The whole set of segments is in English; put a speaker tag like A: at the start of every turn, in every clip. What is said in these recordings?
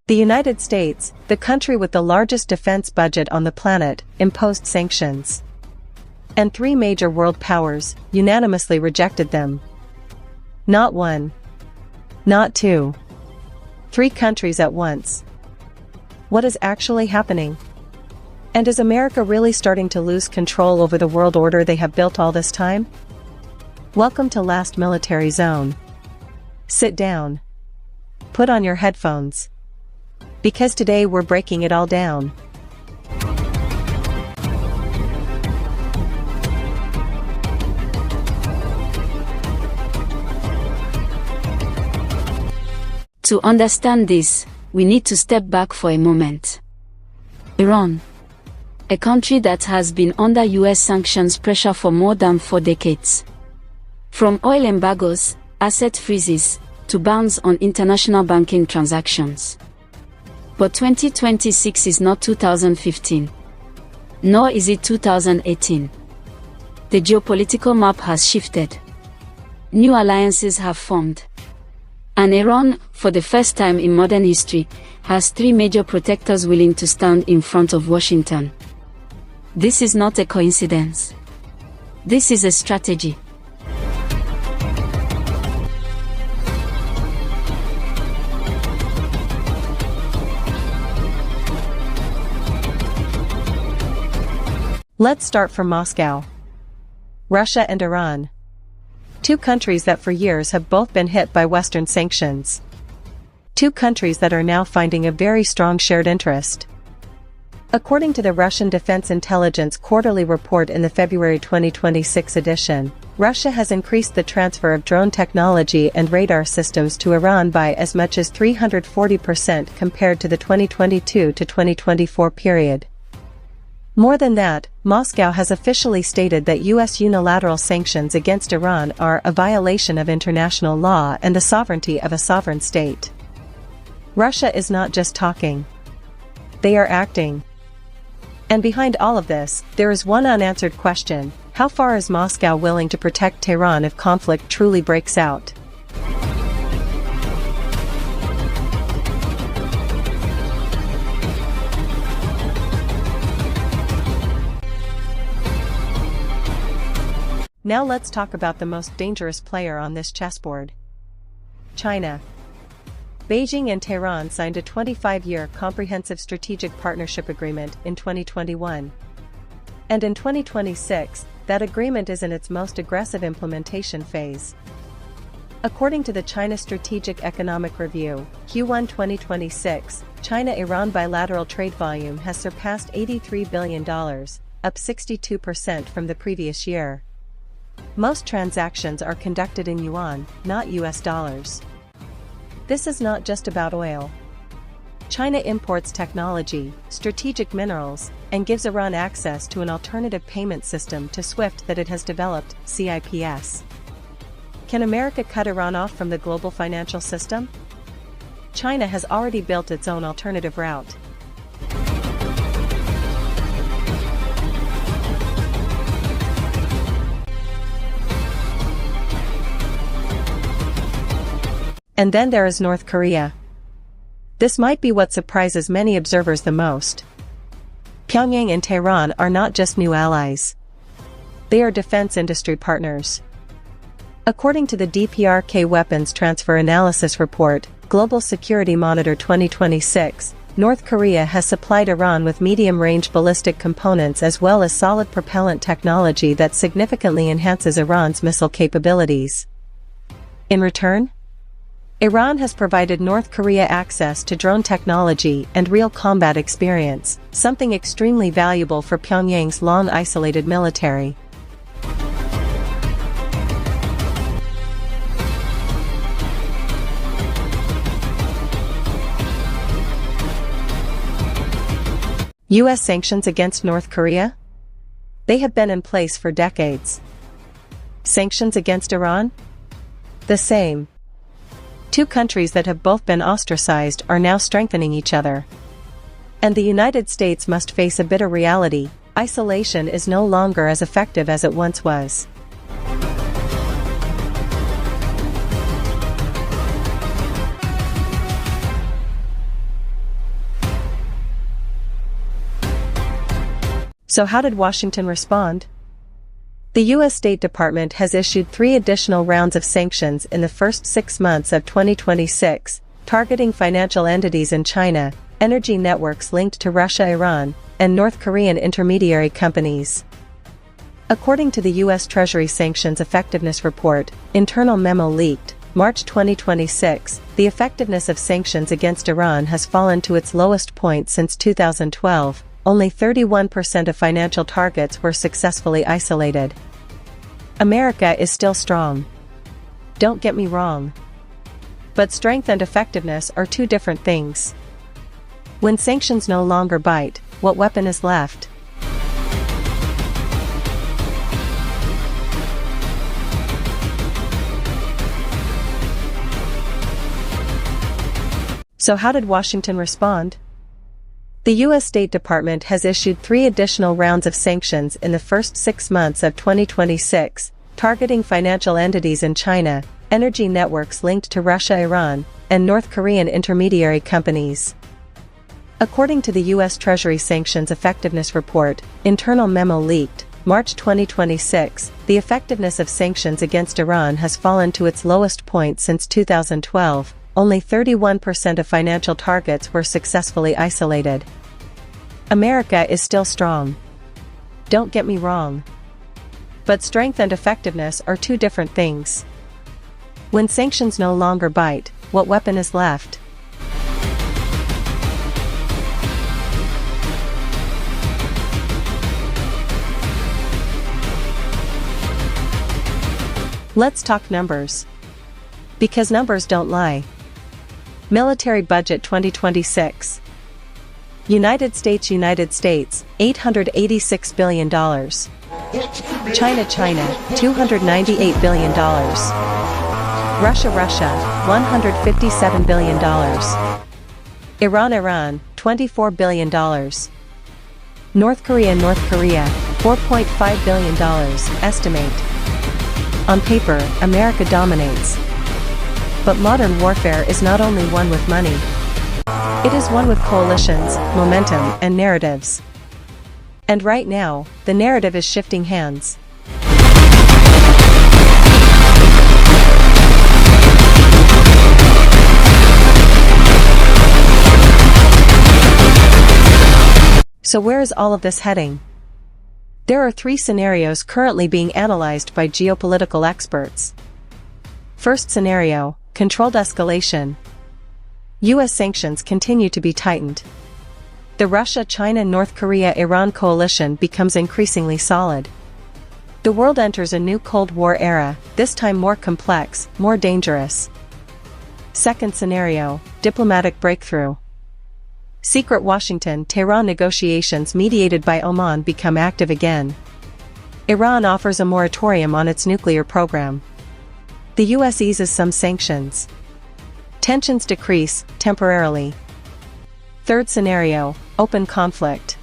A: The United States, the country with the largest defense budget on the planet, imposed sanctions. And three major world powers unanimously rejected them. Not one. Not two. Three countries at once. What is actually happening? And is America really starting to lose control over the world order they have built all this time? Welcome to Last Military Zone. Sit down. Put on your headphones. Because today we're breaking it all down.
B: To understand this, we need to step back for a moment. Iran, a country that has been under US sanctions pressure for more than 4 decades. From oil embargoes, asset freezes, to bans on international banking transactions. But 2026 is not 2015. Nor is it 2018. The geopolitical map has shifted. New alliances have formed. And Iran, for the first time in modern history, has 3 major protectors willing to stand in front of Washington. This is not a coincidence. This is a strategy.
A: Let's start from Moscow. Russia and Iran. 2 countries that for years have both been hit by Western sanctions. 2 countries that are now finding a very strong shared interest. According to the Russian Defense Intelligence quarterly report in the February 2026 edition, Russia has increased the transfer of drone technology and radar systems to Iran by as much as 340% compared to the 2022 to 2024 period. More than that, Moscow has officially stated that U.S. unilateral sanctions against Iran are a violation of international law and the sovereignty of a sovereign state. Russia is not just talking. They are acting. And behind all of this, there is one unanswered question: how far is Moscow willing to protect Tehran if conflict truly breaks out? Now let's talk about the most dangerous player on this chessboard. China. Beijing and Tehran signed a 25-year comprehensive strategic partnership agreement in 2021. And in 2026, that agreement is in its most aggressive implementation phase. According to the China Strategic Economic Review, Q1 2026, China-Iran bilateral trade volume has surpassed $83 billion, up 62% from the previous year. Most transactions are conducted in yuan, not US dollars. This is not just about oil. China imports technology, strategic minerals, and gives Iran access to an alternative payment system to SWIFT that it has developed, CIPS. Can America cut Iran off from the global financial system? China has already built its own alternative route. And then there is North Korea. This might be what surprises many observers the most. Pyongyang and Tehran are not just new allies. They are defense industry partners. According to the DPRK Weapons Transfer Analysis Report, Global Security Monitor 2026, North Korea has supplied Iran with medium-range ballistic components as well as solid propellant technology that significantly enhances Iran's missile capabilities. In return, Iran has provided North Korea access to drone technology and real combat experience, something extremely valuable for Pyongyang's long-isolated military. U.S. sanctions against North Korea? They have been in place for decades. Sanctions against Iran? The same. 2 countries that have both been ostracized are now strengthening each other. And the United States must face a bitter reality: isolation is no longer as effective as it once was. So how did Washington respond? The U.S. State Department has issued 3 additional rounds of sanctions in the first 6 months of 2026, targeting financial entities in China, energy networks linked to Russia, Iran, and North Korean intermediary companies. According to the U.S. Treasury Sanctions Effectiveness Report, internal memo leaked, March 2026, the effectiveness of sanctions against Iran has fallen to its lowest point since 2012. Only 31% of financial targets were successfully isolated. America is still strong. Don't get me wrong. But strength and effectiveness are 2 different things. When sanctions no longer bite, what weapon is left? So how did Washington respond? The U.S. State Department has issued 3 additional rounds of sanctions in the first 6 months of 2026, targeting financial entities in China, energy networks linked to Russia, Iran, and North Korean intermediary companies. According to the U.S. Treasury Sanctions Effectiveness Report, internal memo leaked, March 2026, the effectiveness of sanctions against Iran has fallen to its lowest point since 2012. Only 31% of financial targets were successfully isolated. America is still strong. Don't get me wrong. But strength and effectiveness are 2 different things. When sanctions no longer bite, what weapon is left? Let's talk numbers. Because numbers don't lie. Military budget 2026. United States, $886 billion. China, $298 billion. Russia, $157 billion. Iran, $24 billion. North Korea, $4.5 billion, estimate. On paper, America dominates. But modern warfare is not only won with money. It is won with coalitions, momentum, and narratives. And right now, the narrative is shifting hands. So where is all of this heading? There are 3 scenarios currently being analyzed by geopolitical experts. First scenario, controlled escalation. U.S. sanctions continue to be tightened. The Russia-China-North Korea-Iran coalition becomes increasingly solid. The world enters a new Cold War era, this time more complex, more dangerous. Second scenario, diplomatic breakthrough. Secret Washington-Tehran negotiations mediated by Oman become active again. Iran offers a moratorium on its nuclear program. The U.S. eases some sanctions. Tensions decrease, temporarily. Third scenario, open conflict.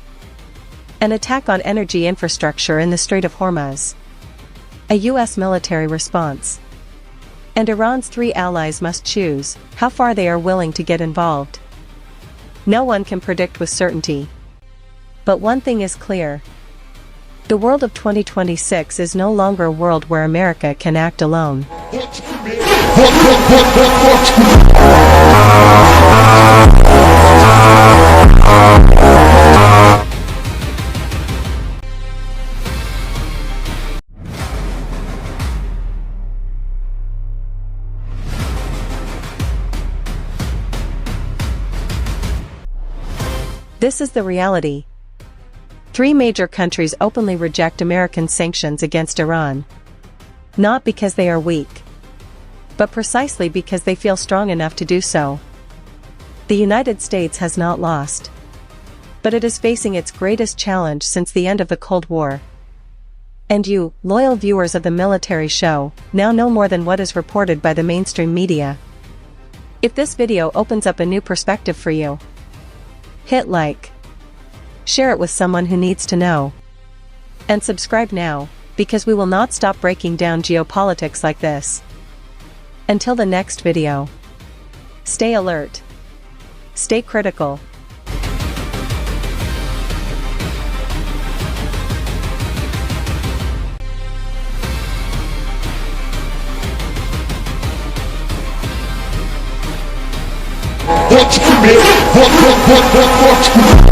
A: An attack on energy infrastructure in the Strait of Hormuz. A U.S. military response. And Iran's 3 allies must choose how far they are willing to get involved. No one can predict with certainty. But one thing is clear. The world of 2026 is no longer a world where America can act alone. This is the reality. 3 major countries openly reject American sanctions against Iran. Not because they are weak, but precisely because they feel strong enough to do so. The United States has not lost, but it is facing its greatest challenge since the end of the Cold War. And you, loyal viewers of the military show, now know more than what is reported by the mainstream media. If this video opens up a new perspective for you, hit like. Share it with someone who needs to know. And subscribe now, because we will not stop breaking down geopolitics like this. Until the next video. Stay alert. Stay critical.
C: Vote comigo, vote comigo.